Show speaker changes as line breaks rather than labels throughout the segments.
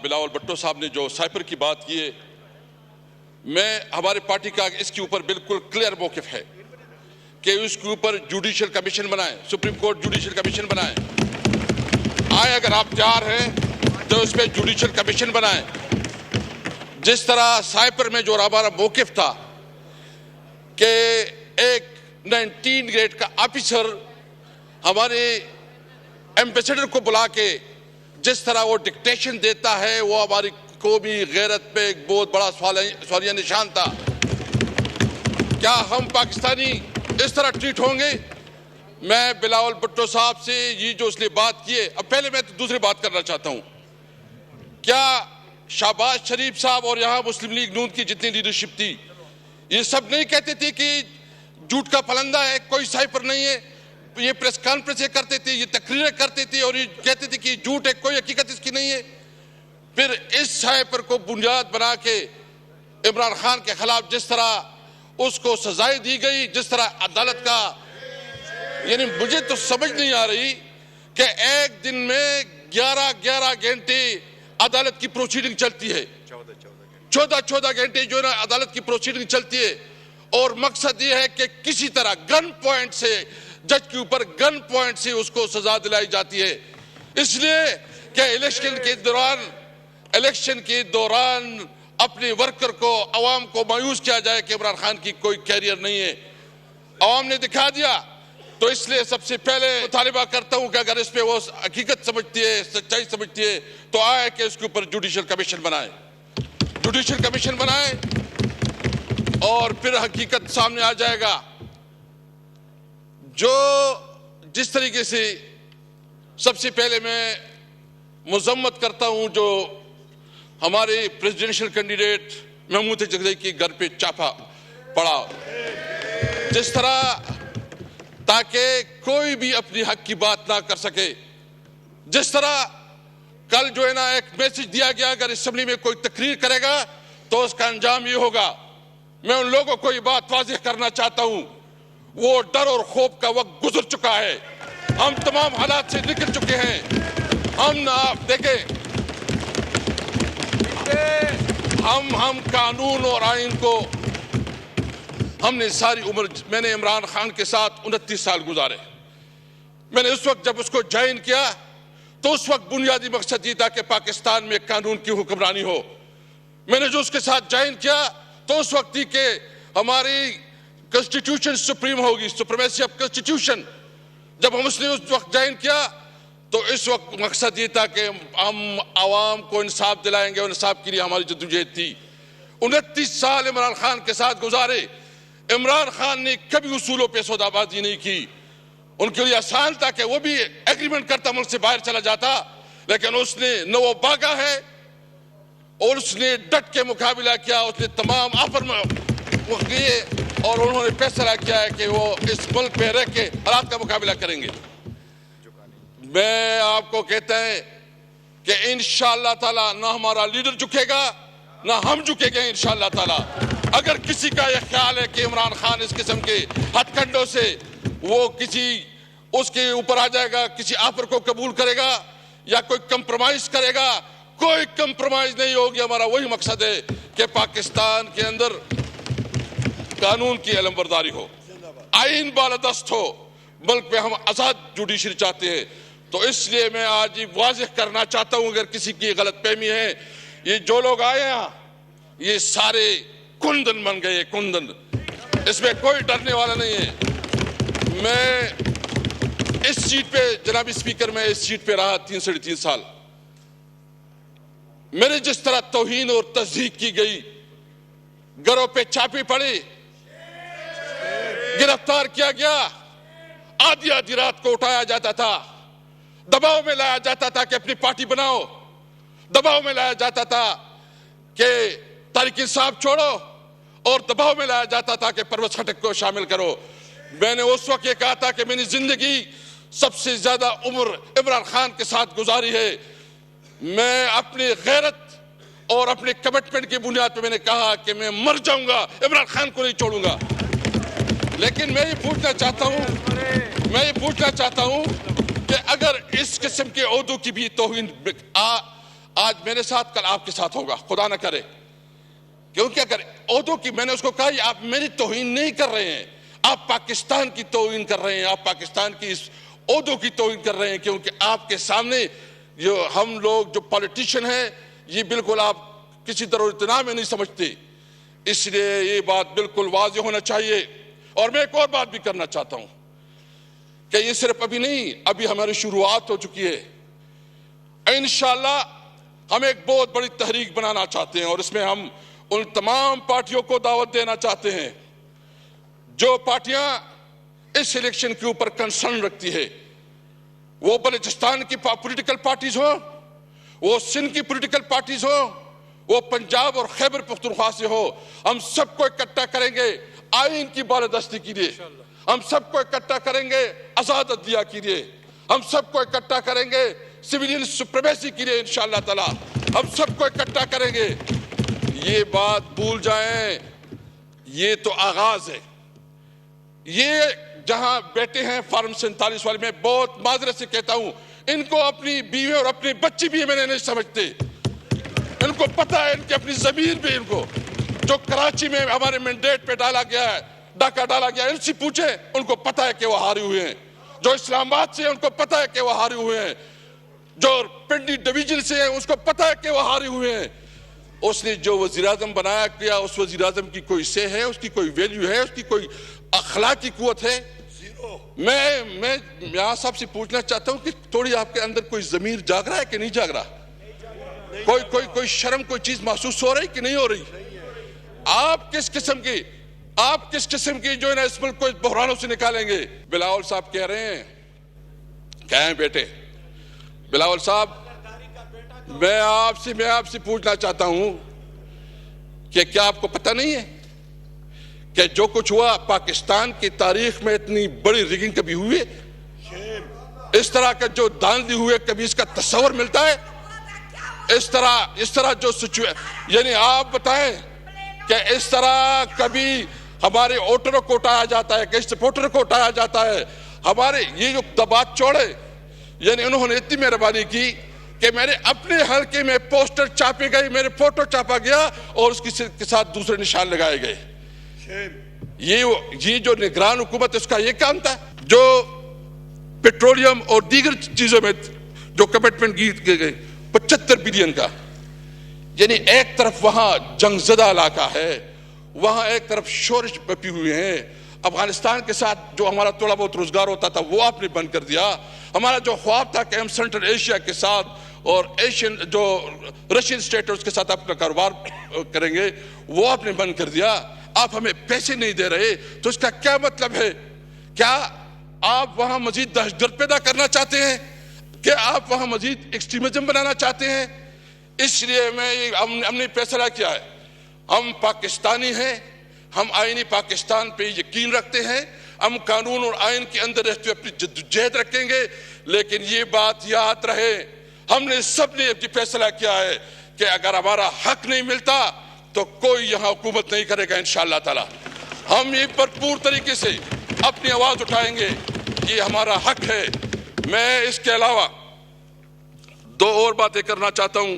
بلاول بھٹو صاحب نے جو سائپر کی بات کی ہے، میں ہمارے پارٹی کا اس کے اوپر بالکل کلیئر موقف ہے کہ اس کے اوپر جوڈیشل کمیشن بنائیں، سپریم کورٹ جوڈیشل کمیشن بنائیں. اگر آپ تیار ہیں تو اس پہ جوڈیشل کمیشن بنائیں. جس طرح سائپر میں جو ہمارا موقف تھا کہ ایک 19 گریڈ کا آفیسر ہمارے ایمبیسڈر کو بلا کے جس طرح وہ ڈکٹیشن دیتا ہے، وہ ہماری قومی غیرت پہ ایک بہت بڑا سوالیہ نشان تھا. کیا ہم پاکستانی اس طرح ٹریٹ ہوں گے؟ میں بلاول بھٹو صاحب سے یہ جو اس نے بات کی ہے، اب پہلے میں دوسری بات کرنا چاہتا ہوں. کیا شہباز شریف صاحب اور یہاں مسلم لیگ نون کی جتنی لیڈرشپ تھی، یہ سب نہیں کہتے تھے کہ جھوٹ کا پلندہ ہے، کوئی سائپر نہیں ہے؟ یہ پریس کانفرنسیں کرتے تھے، یہ تقریریں کرتے تھے اور یہ کہتے تھے کہ جھوٹ ہے، کوئی حقیقت اس کی نہیں ہے. پھر اس سائپر کو بنیاد بنا کے عمران خان کے خلاف جس طرح اس کو سزائیں دی گئی، جس طرح عدالت کا، یعنی مجھے تو سمجھ نہیں آ رہی کہ ایک دن میں 11 گھنٹے عدالت کی پروسیڈنگ چلتی ہے، 14 گھنٹے جو ہے نا عدالت کی پروسیڈنگ چلتی ہے، اور مقصد یہ ہے کہ کسی طرح گن پوائنٹ سے جج کے اوپر گن پوائنٹ سے اس کو سزا دلائی جاتی ہے، اس لیے کہ الیکشن کے دوران اپنے ورکر کو، عوام کو مایوس کیا جائے کہ عمران خان کی کوئی کیریئر نہیں ہے. عوام نے دکھا دیا. تو اس لیے سب سے پہلے مطالبہ کرتا ہوں کہ اگر اس پہ وہ حقیقت سمجھتی ہے، سچائی سمجھتی ہے، تو آئے کہ اس کے اوپر جوڈیشل کمیشن بنائیں، جوڈیشل کمیشن بنائیں، اور پھر حقیقت سامنے آ جائے گا. جس طریقے سے سب سے پہلے میں مذمت کرتا ہوں جو ہمارے پریزیڈنشل کینڈیڈیٹ محمود جگدئی کے گھر پہ چھاپا پڑا، جس طرح تاکہ کوئی بھی اپنی حق کی بات نہ کر سکے. جس طرح کل جو ہے نا ایک میسج دیا گیا، اگر اسمبلی میں کوئی تقریر کرے گا تو اس کا انجام یہ ہوگا. میں ان لوگوں کو یہ بات واضح کرنا چاہتا ہوں، وہ ڈر اور خوف کا وقت گزر چکا ہے. ہم تمام حالات سے نکل چکے ہیں. ہم آپ دیکھیں، ہم قانون اور آئین کو، ہم نے ساری عمر، میں نے عمران خان کے ساتھ 29 سال گزارے. میں نے اس وقت جب اس کو جوائن کیا تو اس وقت بنیادی مقصد یہ تھا کہ پاکستان میں قانون کی حکمرانی ہو. میں نے جو اس کے ساتھ جوائن کیا تو اس وقت تھی کہ ہماری کنسٹیٹیوشن سپریم ہوگی، سپریمیسی آف کنسٹیٹیوشن. جب ہم اس نے اس وقت جوائن کیا تو اس وقت مقصد یہ تھا کہ ہم عوام کو انصاف دلائیں گے، اور انصاف کے لیے ہماری جدوجہد تھی. 29 سال عمران خان کے ساتھ گزارے. عمران خان نے کبھی اصولوں پہ سودا بازی نہیں کی. ان کے لیے آسان تھا کہ وہ بھی ایگریمنٹ کرتا، ملک سے باہر چلا جاتا، لیکن اس نے نہ وہ باغا ہے اور اس نے ڈٹ کے مقابلہ کیا. اس نے تمام آفر میں وہ کیے اور انہوں نے فیصلہ کیا ہے کہ وہ اس ملک میں رہ کے حالات کا مقابلہ کریں گے. میں آپ کو کہتا ہے کہ انشاءاللہ تعالی نہ ہمارا لیڈر جھکے گا نہ ہم جھکے گے انشاءاللہ تعالی. اگر کسی کا یہ خیال ہے کہ عمران خان اس قسم کے ہتھ کنڈوں سے وہ کسی اس کے اوپر آ جائے گا، کسی آفر کو قبول کرے گا یا کوئی کمپرومائز کرے گا، کوئی کمپرومائز نہیں ہوگی. ہمارا وہی مقصد ہے کہ پاکستان کے اندر قانون کی علم برداری ہو، آئین بالادست ہو، ملک میں ہم آزاد جوڈیشری چاہتے ہیں. تو اس لیے میں آج یہ واضح کرنا چاہتا ہوں، اگر کسی کی غلط فہمی ہے، یہ جو لوگ آئے ہیں یہ سارے کندن بن گئے، کندن. اس میں کوئی ڈرنے والا نہیں ہے. میں اس سیٹ پہ، جناب اسپیکر، میں اس سیٹ پہ رہا 3 سال. میرے جس طرح توہین اور تضحیک کی گئی، گھروں پہ چھاپے پڑے، گرفتار کیا گیا، آدھی رات کو اٹھایا جاتا تھا، دباؤ میں لایا جاتا تھا کہ اپنی پارٹی بناؤ، دباؤ میں لایا جاتا تھا کہ تحریک انصاف چھوڑو، اور دباؤ میں لایا جاتا تھا کہ پرویز خٹک کو شامل کرو. میں نے اس وقت یہ کہا تھا کہ میں نے زندگی سب سے زیادہ عمر عمران خان کے ساتھ گزاری ہے. میں اپنی غیرت اور اپنے کمٹمنٹ کی بنیاد پہ میں نے کہا کہ میں مر جاؤں گا، عمران خان کو نہیں چھوڑوں گا. لیکن میں یہ پوچھنا چاہتا ہوں کہ اگر اس قسم کے عہدوں کی بھی توہین آج میرے ساتھ کل آپ کے ساتھ ہوگا، خدا نہ کرے. کیوں کیا کرے عہدوں کی؟ میں نے اس کو کہا آپ میری توہین نہیں کر رہے ہیں، آپ پاکستان کی توہین کر رہے ہیں، آپ پاکستان کی اس عہدوں کی توہین کر رہے ہیں، کیونکہ آپ کے سامنے جو ہم لوگ جو پالیٹیشین ہیں یہ بالکل آپ کسی طرح اتنا میں نہیں سمجھتے. اس لیے یہ بات بالکل واضح ہونا چاہیے. اور میں ایک اور بات بھی کرنا چاہتا ہوں کہ یہ صرف ابھی نہیں، ابھی ہماری شروعات ہو چکی ہے. انشاءاللہ ہم ایک بہت بڑی تحریک بنانا چاہتے ہیں، اور اس میں ہم ان تمام پارٹیوں کو دعوت دینا چاہتے ہیں جو پارٹیاں اس الیکشن کے اوپر کنسرن رکھتی ہے. وہ بلوچستان کی پولیٹیکل پارٹیز ہو، وہ سندھ کی پولیٹیکل پارٹیز ہو، وہ پنجاب اور خیبر پختونخوا سے ہو. ہم سب کو اکٹھا کریں گے آئین کی بالادستی کے لیے، ہم سب کو اکٹھا کریں گے آزاد عدلیہ کے لیے، ہم سب کو اکٹھا کریں گے سویلین سپریمیسی کے لیے. انشاءاللہ تعالی ہم سب کو اکٹھا کریں گے. یہ بات بھول جائیں، یہ تو آغاز ہے. یہ جہاں بیٹھے ہیں فارم 47 والے، میں بہت معذرت سے کہتا ہوں، ان کو اپنی بیوی اور اپنی بچی بھی میں نے نہیں سمجھتے. ان کو پتہ ہے، ان کی اپنی ضمیر بھی، ان کو جو کراچی میں ہمارے مینڈیٹ پہ ڈالا گیا ہے، ڈاکہ ڈالا گیا ہے، ان سے پوچھیں، ان کو پتہ ہے کہ وہ ہارے ہوئے ہیں. جو اسلام آباد سے ہیں ان کو پتہ ہے کہ وہ ہارے ہوئے ہیں. جو پنڈی ڈویژن سے ہیں اس کو پتہ ہے کہ وہ ہارے ہوئے ہیں. اس نے جو وزیراعظم بنایا کیا، اس وزیراعظم کی کوئی سے ہے، اس کی کوئی ویلیو ہے، اس کی کوئی اخلاقی قوت ہے؟ میں یہاں صاحب سے پوچھنا چاہتا ہوں کہ تھوڑی آپ کے اندر کوئی ضمیر جاگ رہا ہے کہ نہیں جاگ رہا؟ کوئی شرم، کوئی چیز محسوس ہو رہی کہ نہیں ہو رہی؟ آپ کس قسم کی جو ہے نا اس ملک کو اس بحرانوں سے نکالیں گے؟ بلاول صاحب کہہ رہے ہیں، کہیں بیٹے بلاول صاحب، میں آپ سے پوچھنا چاہتا ہوں کہ کیا آپ کو پتہ نہیں ہے کہ جو کچھ ہوا طاقستان کی تاریخ میں اتنی بڑی ریگنگ کبھی ہوئی ہے؟ اس طرح کا جو دھاندلی ہوئے کبھی اس کا تصور ملتا ہے؟ اس طرح جو یعنی آپ بتائیں کہ اس طرح کبھی ہمارے ووٹروں کو اٹھایا جاتا ہے کہ سپورٹر کو اٹھایا جاتا ہے؟ ہمارے یہ جو دبات چوڑے، یعنی انہوں نے اتنی مہربانی کی کہ میرے اپنے حلقے میں پوسٹر چھاپے گئے، میرے فوٹو چھاپا گیا اور اس کے ساتھ دوسرے نشان لگائے گئے. یہ جو نگران حکومت اس کا یہ کام تھا. جو پیٹرولیم اور دیگر چیزوں میں جو کمٹمنٹ کی گئی 75 بلین کا، یعنی ایک طرف وہاں جنگ زدہ علاقہ ہے، وہاں ایک طرف شورش بپی ہوئے ہیں. افغانستان کے ساتھ جو ہمارا تھوڑا بہت روزگار ہوتا تھا وہ آپ نے بند کر دیا. ہمارا جو خواب تھا کہ ہم سینٹرل ایشیا کے ساتھ اور ایشین جو رشین اسٹیٹس کے ساتھ اپنا کاروبار کریں گے وہ آپ نے بند کر دیا. آپ ہمیں پیسے نہیں دے رہے، تو اس کا کیا مطلب ہے؟ کیا آپ وہاں مزید دہشت گرد پیدا کرنا چاہتے ہیں؟ کیا آپ وہاں مزید ایکسٹریمزم بنانا چاہتے ہیں؟ اس لیے ہم نے فیصلہ کیا ہے، ہم پاکستانی ہیں، ہم آئینی پاکستان پہ یقین رکھتے ہیں، ہم قانون اور آئین کے اندر رہتے ہوئے اپنی جدوجہد رکھیں گے. لیکن یہ بات یاد رہے، ہم نے سب نے فیصلہ کیا ہے کہ اگر ہمارا حق نہیں ملتا تو کوئی یہاں حکومت نہیں کرے گا. انشاءاللہ تعالی ہم یہ بھرپور طریقے سے اپنی آواز اٹھائیں گے، یہ ہمارا حق ہے. میں اس کے علاوہ دو اور باتیں کرنا چاہتا ہوں،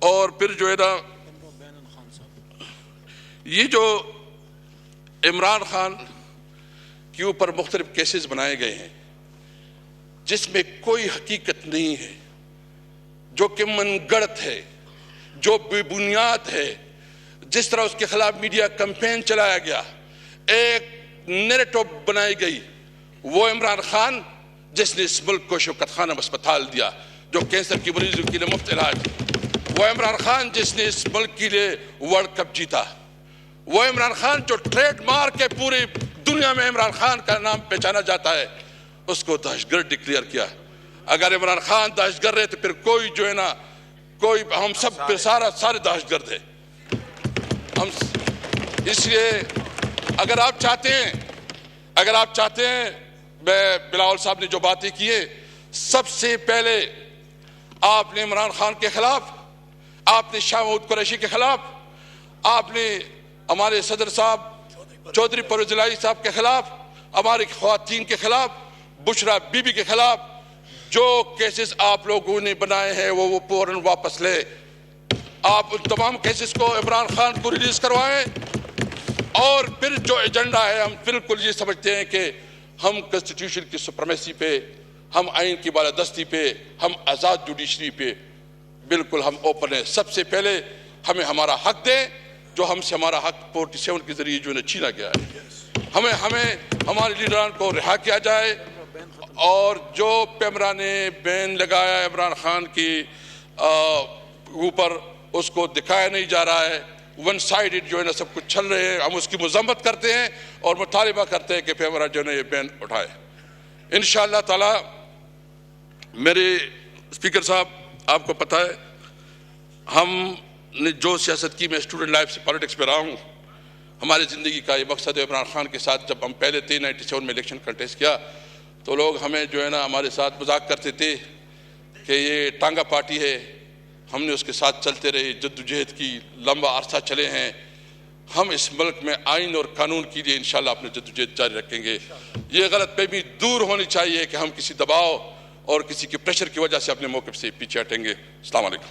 اور پھر جو ہے نا یہ جو عمران خان کے اوپر مختلف کیسز بنائے گئے ہیں جس میں کوئی حقیقت نہیں ہے، جو کہ من گڑت ہے، جو بے بنیاد ہے، جس طرح اس کے خلاف میڈیا کمپین چلایا گیا، ایک نیریٹو بنائی گئی. وہ عمران خان جس نے اس ملک کو شوکت خانم اسپتال دیا جو کینسر کی مریضوں کے لیے مفت علاج، وہ عمران خان جس نے اس ملک کے لیے ورلڈ کپ جیتا، وہ عمران خان جو ٹریڈ مارک ہے پوری دنیا میں عمران خان کا نام پہچانا جاتا ہے، اس کو دہشت گرد ڈکلیئر کیا. اگر عمران خان دہشت گرد ہے تو پھر کوئی جو ہے نا کوئی ہم سب پھر سارے دہشت گرد ہے. ہم اس لیے اگر آپ چاہتے ہیں میں بلاول صاحب نے جو باتیں کی ہیں، سب سے پہلے آپ نے عمران خان کے خلاف، آپ نے شاہ محمود قریشی کے خلاف، آپ نے ہمارے صدر صاحب چودھری پرویز الہی صاحب کے خلاف، ہماری خواتین کے خلاف، بشرا بی بی کے خلاف جو کیسز آپ لوگوں نے بنائے ہیں وہ فوراً واپس لے. آپ ان تمام کیسز کو عمران خان کو ریلیز کروائیں. اور پھر جو ایجنڈا ہے، ہم بالکل یہ سمجھتے ہیں کہ ہم کنسٹیٹیوشن کی سپریمیسی پہ، ہم آئین کی بالادستی پہ، ہم آزاد جوڈیشری پہ بالکل ہم اوپن ہیں. سب سے پہلے ہمیں ہمارا حق دیں جو ہم سے ہمارا حق 47 کے ذریعے جو ہے چھینا گیا ہے. ہمیں ہمارے لیڈران کو رہا کیا جائے. اور جو پیمرا نے بین لگایا عمران خان کی اوپر، اس کو دکھایا نہیں جا رہا ہے. ون سائیڈڈ جو ہے نا سب کچھ چل رہے ہیں. ہم اس کی مذمت کرتے ہیں اور مطالبہ کرتے ہیں کہ پیمرا جو ہے نا یہ بین اٹھائے. انشاءاللہ تعالی. میرے اسپیکر صاحب، آپ کو پتہ ہے ہم نے جو سیاست کی، میں اسٹوڈنٹ لائف سے پالیٹکس میں رہا ہوں. ہماری زندگی کا یہ مقصد ہے. عمران خان کے ساتھ جب ہم پہلے تھے 97 میں الیکشن کنٹیسٹ کیا تو لوگ ہمیں جو ہے نا ہمارے ساتھ مذاق کرتے تھے کہ یہ ٹانگا پارٹی ہے. ہم نے اس کے ساتھ چلتے رہے، جدوجہد کی، لمبا عرصہ چلے ہیں. ہم اس ملک میں آئین اور قانون کے لیے انشاءاللہ اپنے جدوجہد جاری رکھیں گے. یہ غلط فہمی دور ہونی چاہیے کہ ہم کسی دباؤ اور کسی کے پریشر کی وجہ سے اپنے موقف سے پیچھے ہٹیں گے. السلام علیکم.